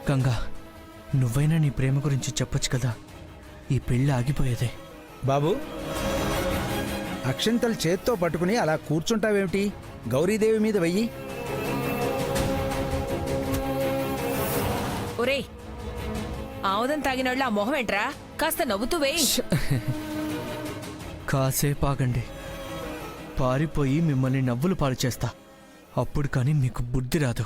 గంగా, నువ్వైనా నీ ప్రేమ గురించి చెప్పొచ్చు కదా. ఈ పెళ్ళి ఆగిపోయేదే. బాబు, అక్షంతలు చేత్తో పట్టుకుని అలా కూర్చుంటావేమిటి? గౌరీదేవి మీద వెయ్యి. ఒరేయ్, ఆముదం తాగినోళ్ళ ఆ మొహం ఏంట్రా? కాస్త నవ్వుతూ వేయి. కాసేపు ఆగండి. పారిపోయి మిమ్మల్ని నవ్వులు పాలు చేస్తా. అప్పుడు కానీ మీకు బుద్ధి రాదు.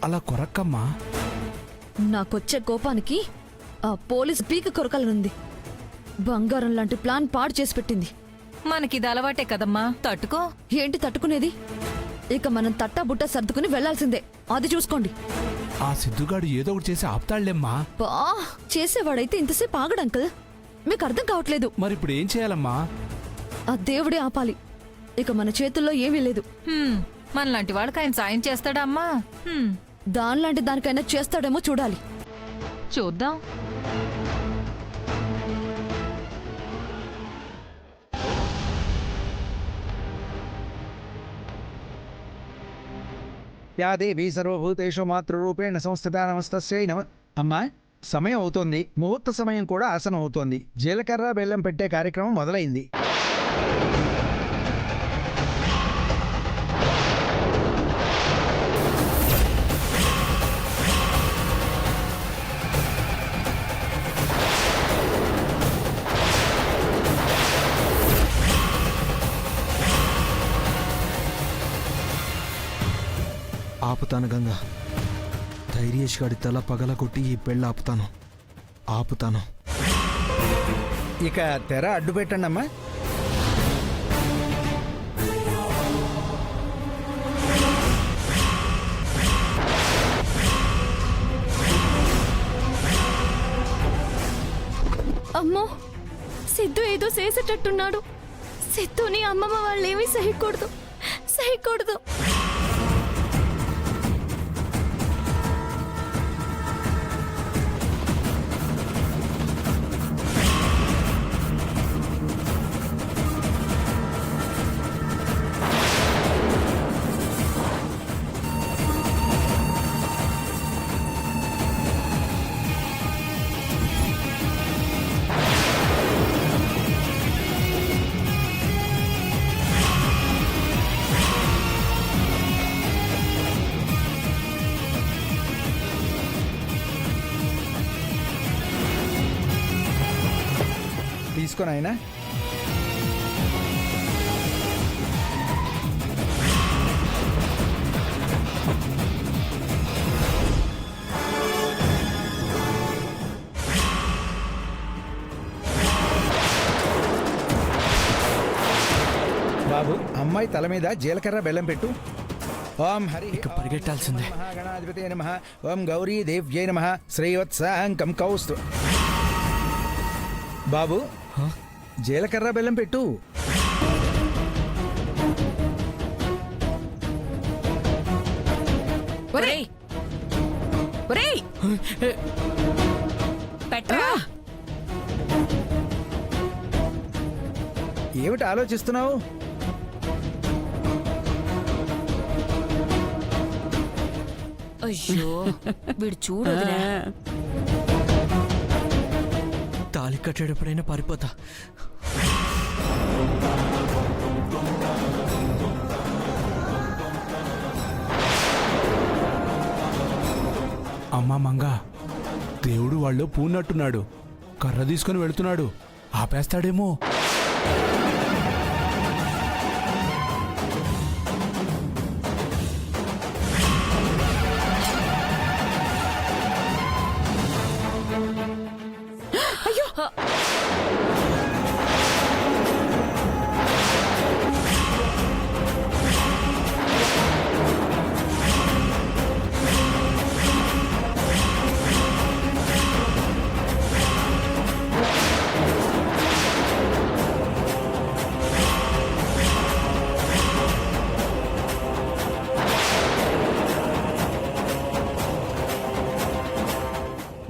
అలా కొరక్కమ్మా. నాకొచ్చే కోపానికి ఆ పోలీస్ పీక కొరకాలనుంది. బంగారం లాంటి ప్లాన్ పాడు చేసి పెట్టింది. మనకిది అలవాటే కదమ్మా, తట్టుకో. ఏంటి తట్టుకునేది? ఇక మనం తట్టా బుట్ట సర్దుకుని వెళ్లాల్సిందే. అది చూసుకోండి. ఆ సిద్ధుగాడు ఏదో ఒకటి చేసి ఆపుతాళ్లేమ్మా. బా, చేసేవాడైతే ఇంతసేపు ఆగడు అంకుల్. మీకు అర్థం కావట్లేదు. మరి ఇప్పుడు ఏం చేయాలమ్మా? ఆ దేవుడే ఆపాలి. ఇక మన చేతుల్లో ఏమీ లేదు. మనలాంటి వాళ్ళకి ఆయన సాయం చేస్తాడా అమ్మా? దానిలాంటి దానికైనా చేస్తాడేమో చూడాలి. చూద్దాం. యా దేవి సర్వభూతేషు మాతృరూపేణ సంస్థితా నమస్తస్యై నమ. అమ్మా, సమయం అవుతోంది. ముహూర్త సమయం కూడా ఆసనం అవుతోంది. జీలకర్ర బెల్లం పెట్టే కార్యక్రమం మొదలైంది. ఆపుతాను గంగా. ధైర్యేష్ గాడి తల పగల కొట్టి ఈ పెళ్ళి ఆపుతాను. ఇక తెర అడ్డు పెట్టండి అమ్మా. అమ్మో, సిద్ధు ఏదో చేసేటట్టున్నాడు. సిద్ధుని అమ్మమ్మ వాళ్ళేమీ సహికూడదు. తీసుకొని ఆయన బాబు, అమ్మాయి తల మీద జీలకర్ర బెల్లం పెట్టు. ఓం హరి పరిగెట్టాల్సిందే. గణాధిపతే నమః. ఓం గౌరీ దేవ్యై నమః. శ్రీవత్సాంకం కౌస్తు. బాబు, జీలకర్ర బెల్లం పెట్టు. పెట్టరా? ఏమిటి ఆలోచిస్తున్నావు? అయ్యో, వీడు చూడదురా. తాళి కట్టేటప్పుడైనా పారిపోతా. అమ్మా మంగా, దేవుడు వాళ్ళు పూన్నట్టున్నాడు. కర్ర తీసుకుని వెళుతున్నాడు. ఆపేస్తాడేమో.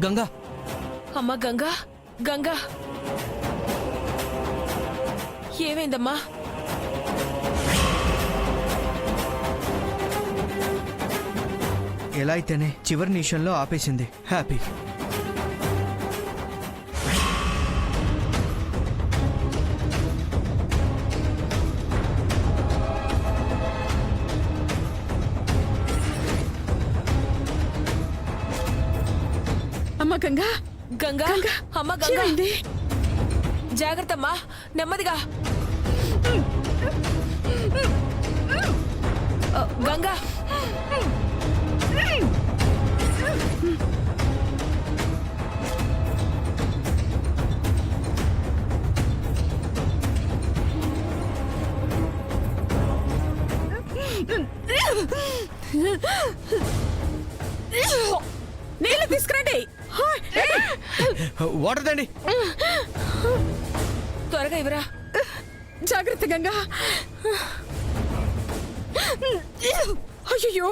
గంగా అమ్మ గంగా గంగా ఏమైందమ్మా? ఎలా అయితేనే చివరి నిమిషంలో ఆపేసింది. హ్యాపీ. అమ్మ గంగా గంగా అమ్మ గంగా ఏమైంది? జాగ్రత్త అమ్మా, నెమ్మదిగా. గంగా నీళ్ళు తీసుకురండి. వాటర్ తండి. త్వరగా ఇవరా. జాగ్రత్త గంగా. అయ్యో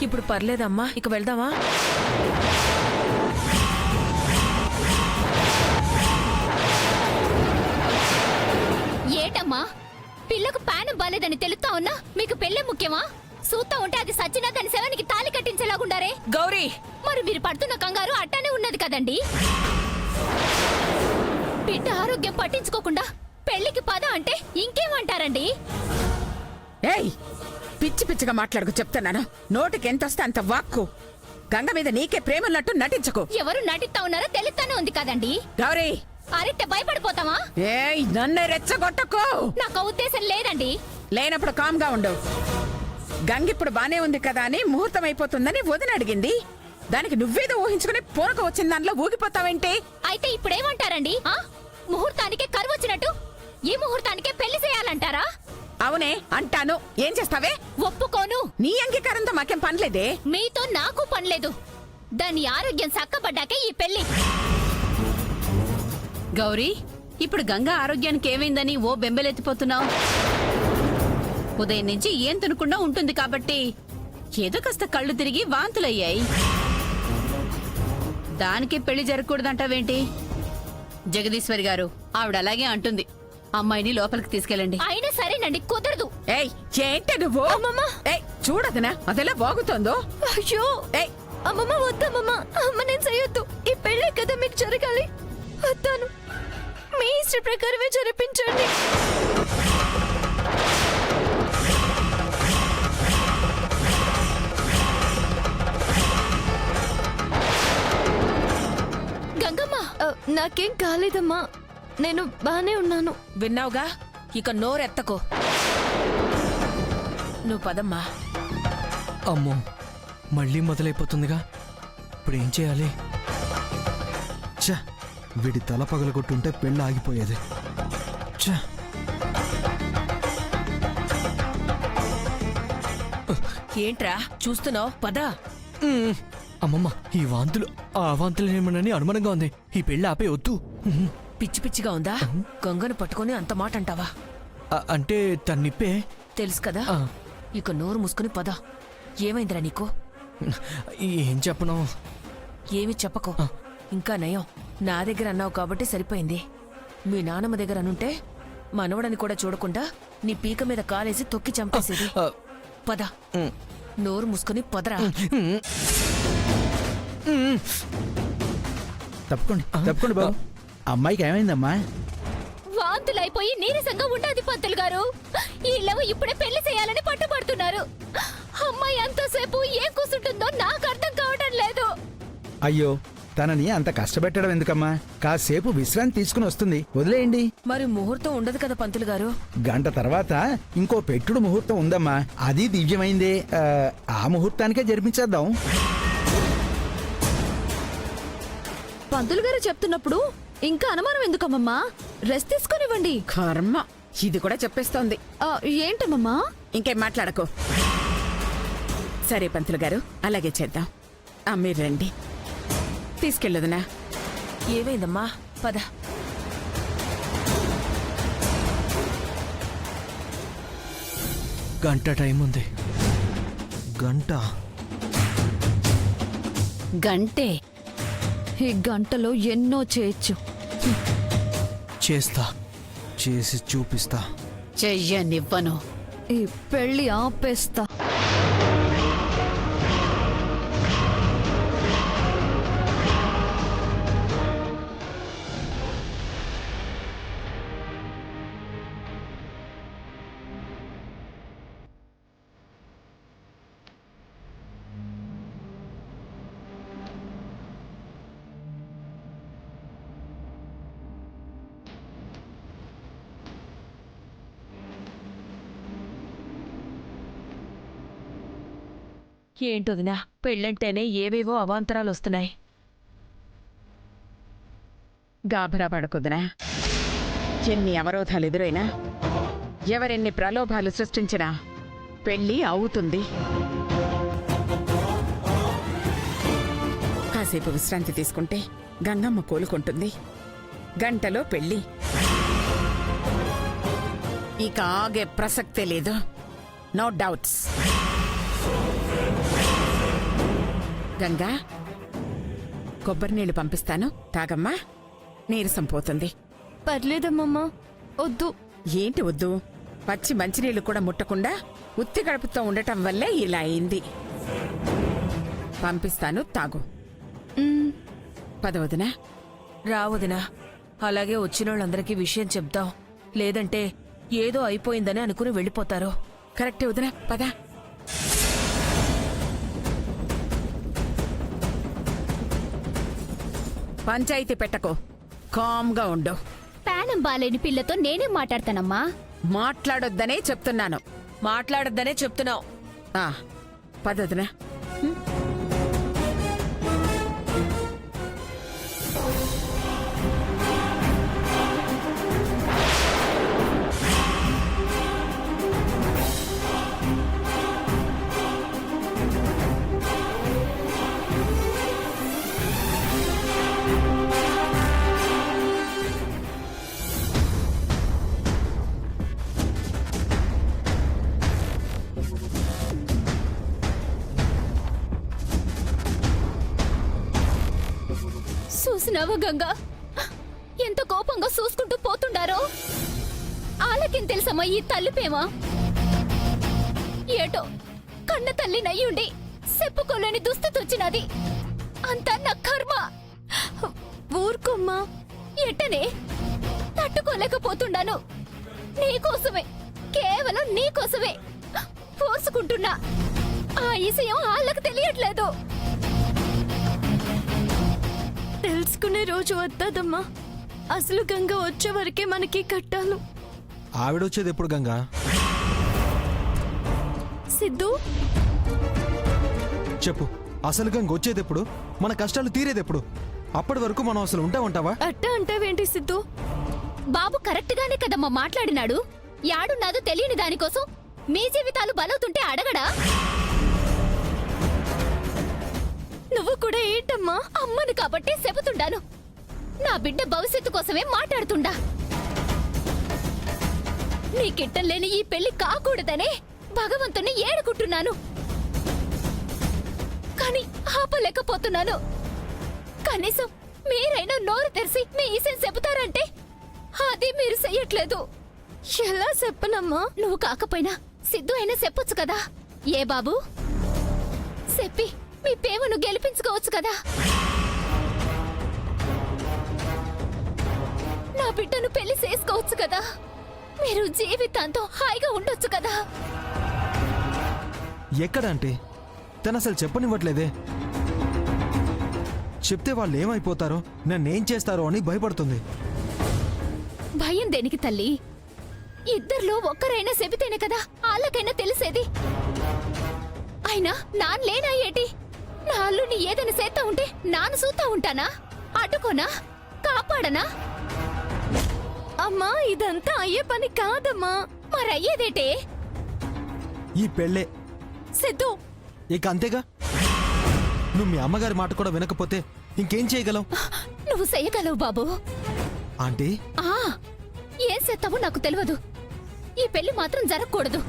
ఇప్పుడు పర్లేదమ్మా, ఇక వెళ్దామా? ఏటమ్మా, పిల్లకు పానం బాలేదని తెలుస్తా ఉన్నా మీకు పెళ్ళే ముఖ్యమా? సూత్తా ఉంటే అది సచ్చినా దాని శవానికి తాళి కట్టించేలాగుండారే. గౌరీ, మరి మీరు పడుతున్న కంగారు అట్టానే ఉన్నది కదండి. బిడ్డ ఆరోగ్యం పట్టించుకోకుండా పెళ్లికి పద అంటే ఇంకేమంటారండి? ఏయ్, పిచ్చి పిచ్చిగా మాట్లాడుకు చెప్తున్నాను. నోటికి ఎంత వస్తే అంత వాక్కు. గంగ మీద నీకే ప్రేమన్నట్టు నటించకు. ఎవరు నటిస్తా ఉన్నారో తెలుస్తానే ఉంది కదండి. గౌరీ, అరెట్టే భయపడిపోతావా? ఏయ్, నన్ను రెచ్చగొట్టకు. నాకు ఆ ఉద్దేశం లేదండి. లేనప్పుడు కామ్గా ఉండు. గంగిప్పుడు బానే ఉంది కదా అని ముహూర్తం అయిపోతుందని వదిన అడిగింది. దానికి నువ్వేదో ఊహించుకుని పూనక వచ్చిన దానిలో ఊగిపోతావేంటి? అయితే ఇప్పుడేమంటారండి? ముహూర్తానికే కరువు వచ్చినట్టు ఈ ముహూర్తానికే పెళ్లి చేయాలంటారా? అవునే అంటాను. ఏం చేస్తావే? ఒప్పుకోను. నీ అంగీకారంతో మాకేం పనిలేదే. మీతో నాకు పనిలేదు. దాని ఆరోగ్యం చక్కబడ్డాకే ఈ పెళ్లి. గౌరీ, ఇప్పుడు గంగా ఆరోగ్యానికి ఏమైందని ఓ బెంబెలెత్తిపోతున్నావు? ఉదయం నుంచి ఏం తినకుండా ఉంటుంది కాబట్టి ఏదో కాస్త కళ్ళు తిరిగి వాంతులయ్యాయి. దానికి పెళ్లి జరగకూడదంటావేంటి? జగదీశ్వరి గారు, ఆవిడ అలాగే అంటుంది. అమ్మాయిని లోపలికి తీసుకెళ్ళండి. అయినా సరేనండి, కుదరదు. ఏయ్, ఏంటి నువ్వు? ఏయ్, చూడదనా అదెలా బాగుతుందో. అయ్యో ఏయ్, అమ్మమ్మ వద్దమ్మమ్మ, అమ్మ నేను చేయొద్దు. ఈ పెళ్ళే కదా మీకు జరగాలి. వద్దాను, మీ ఇష్ట ప్రకారమే జరిపించండి. గంగమ్మ, నాకేం కాలేదమ్మా, నేను బానే ఉన్నాను. విన్నావుగా, ఇక నోరెత్తకు. నువ్వు పదమ్మా. అమ్మో, మళ్ళీ మొదలైపోతుందిగా. ఇప్పుడు ఏం చేయాలి? ఛ, వీడి తల పగలగొట్టుంటే పెళ్ళి ఆగిపోయేది. ఛ, ఏంట్రా చూస్తున్నావు? పద. అమ్మమ్మ, ఈ వాంతులు ఆ వాంతులు ఏమనని అనుమానంగా ఉంది. ఈ పెళ్ళి ఆపే వద్దు. పిచ్చి పిచ్చిగా ఉందా? గంగను పట్టుకొని అంత మాట అంటావా? అంటే తన్నిప్పే. తెలుసు కదా. ఆ. ఇక నోరు మూసుకుని పద. ఏమైందిరా నీకు? ఏం చెప్పను. ఏమి చెప్పకు. ఇంకా నయం, నా దగ్గర అన్నావు కాబట్టి సరిపోయింది. మీ నానమ్మ దగ్గర అనుంటే మనవడని కూడా చూడకుండా నీ పీక మీద కాలేసి తొక్కి చంపేసేది. పద, నోరు మూసుకుని పదరా. తప్పుకోండి తప్పుకోండి బాబు. అమ్మాయికి ఏమైందమ్మా? వాంతులైపోయి నీరసంగా ఉండాది పంతులు గారు. ఈళ్ళవు ఇప్పుడే పెళ్లి చేయాలని పట్టుబడుతున్నారు. అమ్మాయి ఎంతసేపు ఏం కూర్చుంటుందో నాకు అర్థం కావడం లేదు. అయ్యో, తనని అంత కష్టపెట్టడం ఎందుకమ్మా? కాసేపు విశ్రాంతి తీసుకుని వస్తుంది, వదిలేయండి. మరి ముహూర్తం ఉండదు కదా పంతులు గారు? గంట తర్వాత ఇంకో పెట్టుడు ముహూర్తం ఉందమ్మా, అది దివ్యమైందే. ఆ ముహూర్తానికే జరిపించేద్దాం. పంతులు గారు చెప్తున్నప్పుడు ఇంకా అనుమానం ఎందుకమ్మమ్మా? రెస్ట్ తీసుకొనివ్వండి. కర్మ, ఇది కూడా చెప్పేస్తోంది. ఏంటమ్మా? ఇంకేం మాట్లాడకు. సరే పంతులు గారు, అలాగే చేద్దాం. మీరు రండి, తీసుకెళ్ళదునా. ఏమైందమ్మా? పద. గంట టైం ఉంది. గంట? గంటే. ఈ గంటలో ఎన్నో చేయొచ్చు. చేస్తా, చేసి చూపిస్తా. చెయ్యనివ్వను. ఈ పెళ్లి ఆపేస్తా. ఏంటొదినా, పెళ్ళంటేనే ఏవేవో అవాంతరాలు వస్తున్నాయి. గాభరా పడకుదునా. ఎన్ని అవరోధాలు ఎదురైనా, ఎవరెన్ని ప్రలోభాలు సృష్టించినా పెళ్ళి అవుతుంది. కాసేపు విశ్రాంతి తీసుకుంటే గంగమ్మ కోలుకుంటుంది. గంటలో పెళ్ళి. ఇక ఆగే ప్రసక్తే లేదు. No doubts. గంగా, కొబ్బరి నీళ్లు పంపిస్తాను, తాగమ్మా. నీరసం పోతుంది. పర్లేదమ్మమ్మా, వద్దు. ఏంటి వద్దు? పచ్చి మంచినీళ్లు కూడా ముట్టకుండా ఉత్తి గడుపుతో ఉండటం వల్లే ఇలా అయింది. పంపిస్తాను, తాగు. పదవదినా. రావదినా, అలాగే వచ్చినోళ్ళందరికీ విషయం చెప్దాం. లేదంటే ఏదో అయిపోయిందని అనుకుని వెళ్ళిపోతారు. కరెక్టే వదినా, పద. పంచాయితీ పెట్టకు, కామ్గా ఉండు. ప్రాణం బాలేని పిల్లతో నేనే మాట్లాడతానమ్మా. మాట్లాడొద్దనే చెప్తున్నాను. మాట్లాడద్దనే చెప్తున్నావు. పదదినా. చూసినావా గంగా, ఎంత కోపంగా చూసుకుంటూ పోతుండారో. ఆలకేం తెలుసమ్మా ఈ తల్లిపేమా? ఏటో కన్న తల్లి నయ్యుండి చెప్పుకోలేని దుస్థితి వచ్చినది. అంతా నా కర్మ. ఊరుకోమ్మా. ఎట్టనే తట్టుకోలేకపోతున్నాను. నీకోసమే, కేవలం నీకోసమే పోసుకుంటున్నా. ఆ విషయం వాళ్ళకు తెలియట్లేదు. తెలుసుకునే రోజు వద్దదమ్మా. అసలు గంగ వచ్చే వరకే మనకి కట్టాలు. ఆవిడొచ్చేది ఎప్పుడు గంగా? సిద్ధు, చెప్పు, అసలు గంగ వచ్చేది ఎప్పుడు? మన కష్టాలు తీరేది ఎప్పుడు? అప్పటి వరకు మనం అసలు ఉంటామంటావా? అట్ట అంటావేంటి సిద్ధు? బాబు కరెక్ట్ గానే కదమ్మా మాట్లాడినాడు. యాడున్నాదో తెలియని దానికోసం మీ జీవితాలు బలవుతుంటే అడగడా? నువ్వు కూడా ఏంటమ్మా? అమ్మను కాబట్టి చెబుతుండాను. నా బిడ్డ భవిష్యత్తు కోసమే మాట్లాడుతుండా. నీకిట్టం లేని ఈ పెళ్లి కాకూడదనే భగవంతుని ఏడుకుంటున్నాను. కానీ ఆపలేకపోతున్నాను. కనీసం మీరైనా నోరు తెరిచి మీ ఈసెన్ చెబుతారంటే అది మీరు చెయ్యట్లేదు. ఎలా చెప్పనమ్మా? నువ్వు కాకపోయినా సిద్ధు అయినా చెప్పొచ్చు కదా. ఏ బాబు, చెప్పి మీ ప్రేమను గెలిపించుకోవచ్చు కదా. నా బిడ్డను పెళ్లి చేసుకోవచ్చు కదా. మీరు జీవితాంతం హాయిగా ఉండొచ్చు కదా. ఎక్కడంటే తను అసలు చెప్పనివ్వట్లేదే. చెప్తే వాళ్ళు ఏమైపోతారో, నన్నేం చేస్తారో అని భయపడుతుంది. భయం దేనికి తల్లి? ఇద్దర్లో ఒక్కరైనా చెబితేనే కదా వాళ్ళకైనా తెలిసేది. అయినా నాన్ లేనా ఏటి? నా అల్లుని ఏదైనా చేస్తా ఉంటే నాను చూస్తా ఉంటానా? అడ్డుకోనా? కాపాడనా? అమ్మా ఇదంతా అయ్యే పని కాదమ్మా. మరి అయ్యేదేటే? ఈ పెళ్ళే సిద్ధు, ఇక అంతేగా. నువ్వు మీ అమ్మగారి మాట కూడా వినకపోతే ఇంకేం చేయగలవు? నువ్వు చెయ్యగలవు బాబు. ఆంటీ, ఏం చేస్తావో నాకు తెలియదు. ఈ పెళ్లి మాత్రం జరగకూడదు.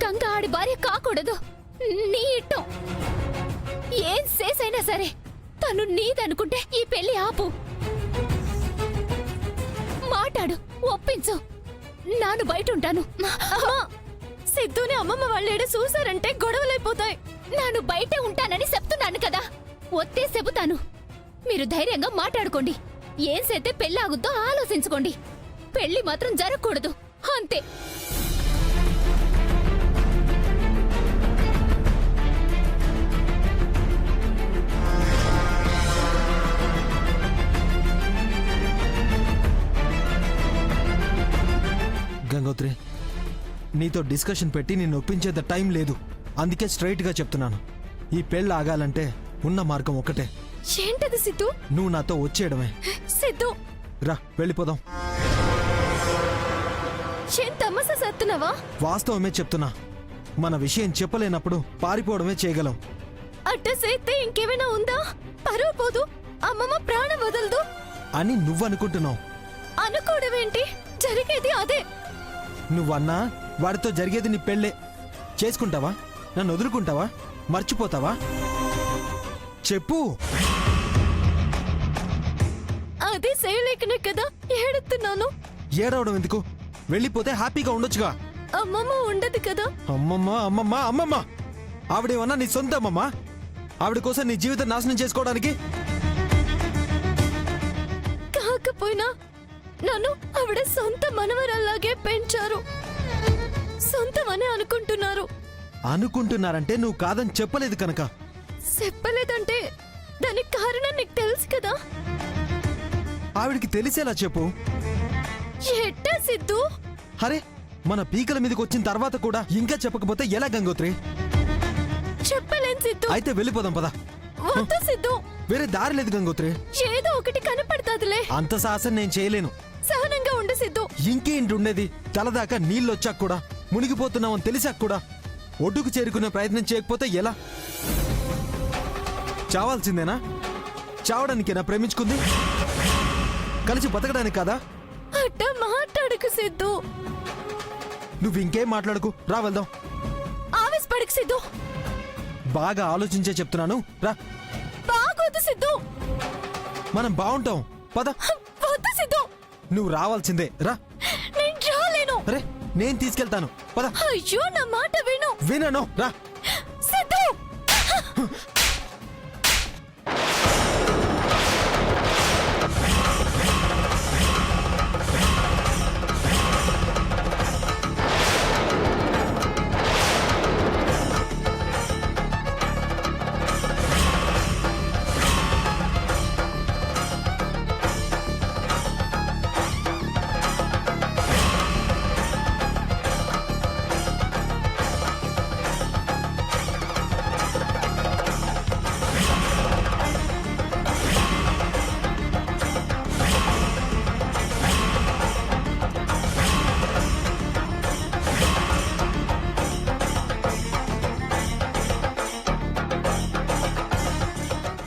గంగ ఆడి భార్య కాకూడదు. నీ ఇట్టం ఏం చేసైనా సరే తను నీదనుకుంటే ఈ పెళ్లి ఆపు. మాట్లాడు, ఒప్పించు. నాను బయట ఉంటాను. సిద్ధుని అమ్మమ్మ వాళ్ళేడ చూసారంటే గొడవలైపోతాయి. నాను బయటే ఉంటానని చెప్తున్నాను కదా. ఒత్తే చెబుతాను. మీరు ధైర్యంగా మాట్లాడుకోండి. ఏం చేస్తే పెళ్ళాగుద్దో ఆలోచించుకోండి. పెళ్లి మాత్రం జరగకూడదు, అంతే. గంగోత్రి, నీతో డిస్కషన్ పెట్టి నిన్ను ఒప్పించేంత టైం లేదు. అందుకే స్ట్రైట్గా చెప్తున్నాను. ఈ పెళ్ళి ఆగాలంటే ఉన్న మార్గం ఒక్కటే. ఏంటది సిద్ధు? నువ్వు నాతో వచ్చేయడమే. సిద్ధు, రా వెళ్ళిపోదాం. ఏం తమస సత్తున్నావా? వాస్తవమే చెప్తున్నా. మన విషయం చెప్పలేనప్పుడు పారిపోవడమే చేయగలం. అట్ట చేస్తే ఇంకేమైనా ఉందా? పరువు పోదు, అమ్మమ్మ ప్రాణం వదలదు అని నువ్వనుకుంటున్నావు. అనుకోవడమేంటి? జరిగేది అదే. నువ్వన్నా వాడితో జరిగేది నీ పెళ్ళే. చేసుకుంటావా? నన్ను వదులుకుంటావా? మర్చిపోతావా? చెప్పు. అదే చేయలేకనే కదా ఏడుతున్నాను. ఏడవడం ఎందుకు? వెళ్ళిపోతే హ్యాపీగా ఉండొచ్చుగా. అమ్మమ్మ ఉండదు కదా. అమ్మమ్మ అమ్మమ్మ అమ్మమ్మ ఆవిడేమన్నా నీ సొంత అమ్మమ్మ? ఆవిడ కోసం నీ జీవితం నాశనం చేసుకోవడానికి? కాకపోయినా నన్ను ఆవిడ సొంత మనవరాల్లాగే పెంచారు. సొంతమని అనుకుంటున్నారు. అనుకుంటున్నారంటే నువ్వు కాదని చెప్పలేదు కనుక. చెప్పలేదంటే దానికి కారణం నీకు తెలుసు కదా. ఆవిడికి తెలిసేలా చెప్పు. ఎట్టా సిద్ధు? అరే, మన పీకల మీదకి వచ్చిన తర్వాత కూడా ఇంకా చెప్పకపోతే ఎలా గంగోత్రి? చెప్పలేను సిద్ధు. అయితే వెళ్ళిపోదాం పద. వద్దు సిద్ధు, వేరే దారి లేదు గంగోత్రి. ఏదో ఒకటి కనపడతాదిలే. అంత సాహసం నేను చేయలేను. సహనంగా ఉండు సిద్ధు. ఇంకేంటి ఉండేది? తలదాకా నీళ్ళొచ్చాక కూడా, మునిగిపోతున్నామని తెలిసాక కూడా ఒడ్డుకు చేరుకునే ప్రయత్నం చేయకపోతే ఎలా? చావాల్సిందేనా? చావడానికేనా ప్రేమించుకుంది? కలిసి బతకడానికి కాదా? అట్ట మాట్లాడకు సిద్ధు. నువ్వు ఇంకేం మాట్లాడకు, రా వెళ్దాం. ఆవేశపడకు సిద్ధు. బాగా ఆలోచించే చెప్తున్నాను, రా. బాగోదు సిద్ధు. మనం బాగుంటాం, పద. వద్దు సిద్ధు. నువ్వు రావాల్సిందే, రా. నేను రాలేను. అరే, నేను తీసుకెళ్తాను, పద. అయ్యో, నా మాట విను. వినను, రా. సిద్ధు,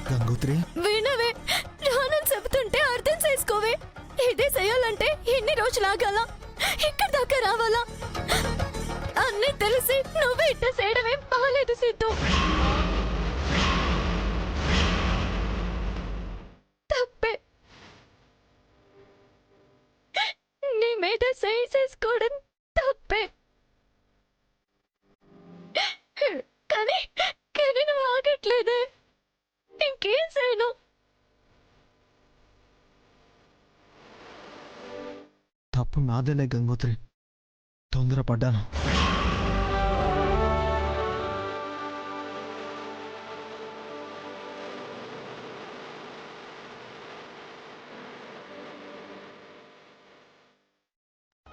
గంగోత్రి, వినవే. రానని చెబుతుంటే అర్థం చేసుకోవే. ఇదే చేయాలంటే ఎన్ని రోజులు ఆగాల? ఇక్కడి దాకా రావాలా? అన్నీ తెలిసి నువ్వే ఇట్ట చేయడమే బాలేదు సిద్ధు. తప్పే. నీ మీద సై చేసుకోవడం తప్పే. కానీ కానీ నువ్వు ఆగట్లేదే. ఇంకేం చేయను? తప్పు నాదేలే గంగోత్రి. తొందరపడ్డాను.